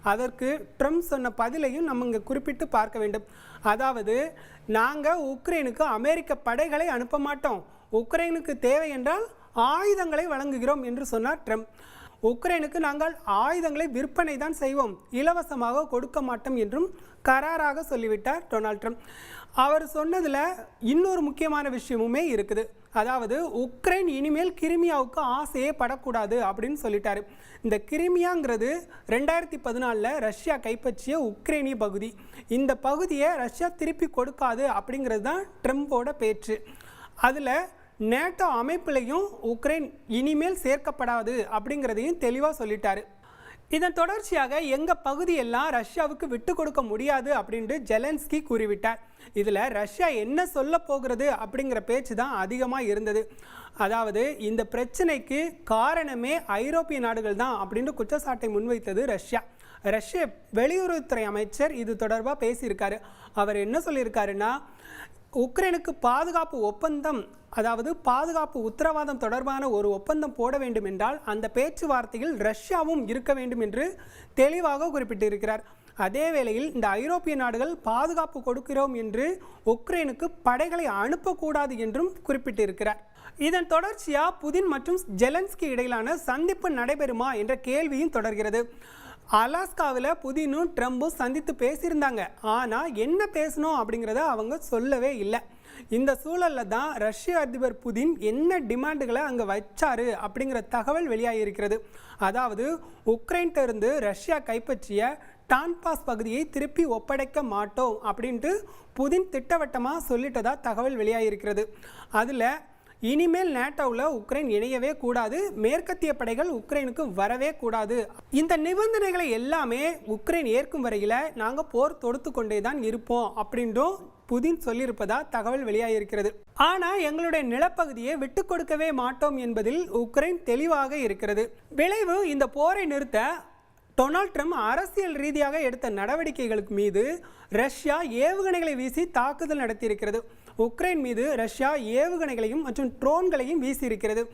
அதற்கு ட்ரம்ப் சொன்ன பதிலையும் நம்ம இங்கே குறிப்பிட்டு பார்க்க வேண்டும். அதாவது, நாங்கள் உக்ரைனுக்கு அமெரிக்க படைகளை அனுப்ப மாட்டோம், உக்ரைனுக்கு தேவை என்றால் ஆயுதங்களை வழங்குகிறோம் என்று சொன்னார் ட்ரம்ப். உக்ரைனுக்கு நாங்கள் ஆயுதங்களை விற்பனை தான் செய்வோம், இலவசமாக கொடுக்க மாட்டோம் என்றும் கராராக சொல்லிவிட்டார் டொனால்ட் ட்ரம்ப். அவர் சொன்னதில் இன்னொரு முக்கியமான விஷயமுமே இருக்குது. அதாவது, உக்ரைன் இனிமேல் கிரிமியாவுக்கு ஆசையே படக்கூடாது அப்படின்னு சொல்லிட்டாரு. இந்த கிரிமியாங்கிறது 2014 ரஷ்யா கைப்பற்றிய உக்ரைனிய பகுதி. இந்த பகுதியை ரஷ்யா திருப்பி கொடுக்காது அப்படிங்கிறது தான் ட்ரம்போட பேச்சு. அதில் நேட்டோ அமைப்பிலையும் உக்ரைன் இனிமேல் சேர்க்கப்படாது அப்படிங்கிறதையும் தெளிவாக சொல்லிட்டாரு. இதன் தொடர்ச்சியாக எங்கள் பகுதியெல்லாம் ரஷ்யாவுக்கு விட்டு கொடுக்க முடியாது அப்படின்ட்டு ஜெலன்ஸ்கி கூறிவிட்டார். இதில் ரஷ்யா என்ன சொல்ல போகிறது அப்படிங்கிற பேச்சு தான் அதிகமாக இருந்தது. அதாவது, இந்த பிரச்சனைக்கு காரணமே ஐரோப்பிய நாடுகள் தான் அப்படின்னு குற்றச்சாட்டை முன்வைத்தது ரஷ்யா. ரஷ்ய வெளியுறவுத்துறை அமைச்சர் இது தொடர்பாக பேசியிருக்காரு. அவர் என்ன சொல்லியிருக்காருன்னா, உக்ரைனுக்கு பாதுகாப்பு ஒப்பந்தம், அதாவது பாதுகாப்பு உத்தரவாதம் தொடர்பான ஒரு ஒப்பந்தம் போட வேண்டும் என்றால் அந்த பேச்சுவார்த்தையில் ரஷ்யாவும் இருக்க வேண்டும் என்று தெளிவாக குறிப்பிட்டிருக்கிறார். அதே வேளையில் இந்த ஐரோப்பிய நாடுகள் பாதுகாப்பு கொடுக்கிறோம் என்று உக்ரைனுக்கு படைகளை அனுப்பக்கூடாது என்றும் குறிப்பிட்டிருக்கிறார். இதன் தொடர்ச்சியாக புதின் மற்றும் ஜெலன்ஸ்கி இடையிலான சந்திப்பு நடைபெறுமா என்ற கேள்வியும் தொடர்கிறது. அலாஸ்காவில் புதினும் ட்ரம்பும் சந்தித்து பேசியிருந்தாங்க. ஆனால் என்ன பேசணும் அப்படிங்கிறத அவங்க சொல்லவே இல்லை. இந்த சூழலில் தான் ரஷ்ய அதிபர் புதின் என்ன டிமாண்டுகளை அங்கே வச்சாரு அப்படிங்கிற தகவல் வெளியாகியிருக்கிறது. அதாவது, உக்ரைன்கிட்ட இருந்து ரஷ்யா கைப்பற்றிய டான்பாஸ் பகுதியை திருப்பி ஒப்படைக்க மாட்டோம் அப்படின்ட்டு புதின் திட்டவட்டமாக சொல்லிட்டதா தகவல் வெளியாகியிருக்கிறது. அதில் இனிமேல் நேட்டோவில் உக்ரைன் இணையவே கூடாது, மேற்கத்திய படைகள் உக்ரைனுக்கு வரவே கூடாது, இந்த நிபந்தனைகளை எல்லாமே உக்ரைன் ஏற்கும் வரையில் நாங்கள் போர் தொடுத்து கொண்டே தான் இருப்போம் அப்படின்ட்டும் புதின் சொல்லியிருப்பதா தகவல் வெளியாகியிருக்கிறது. ஆனால் எங்களுடைய நிலப்பகுதியை விட்டு கொடுக்கவே மாட்டோம் என்பதில் உக்ரைன் தெளிவாக இருக்கிறது. விளைவு, இந்த போரை நிறுத்த டொனால்ட் ட்ரம்ப் அரசியல் ரீதியாக எடுத்த நடவடிக்கைகளுக்கு மீது ரஷ்யா ஏவுகணைகளை வீசி தாக்குதல் நடத்தியிருக்கிறது. உக்ரைன் மீது ரஷ்யா ஏவுகணைகளையும் மற்றும் ட்ரோன்களையும் வீசியிருக்கிறது.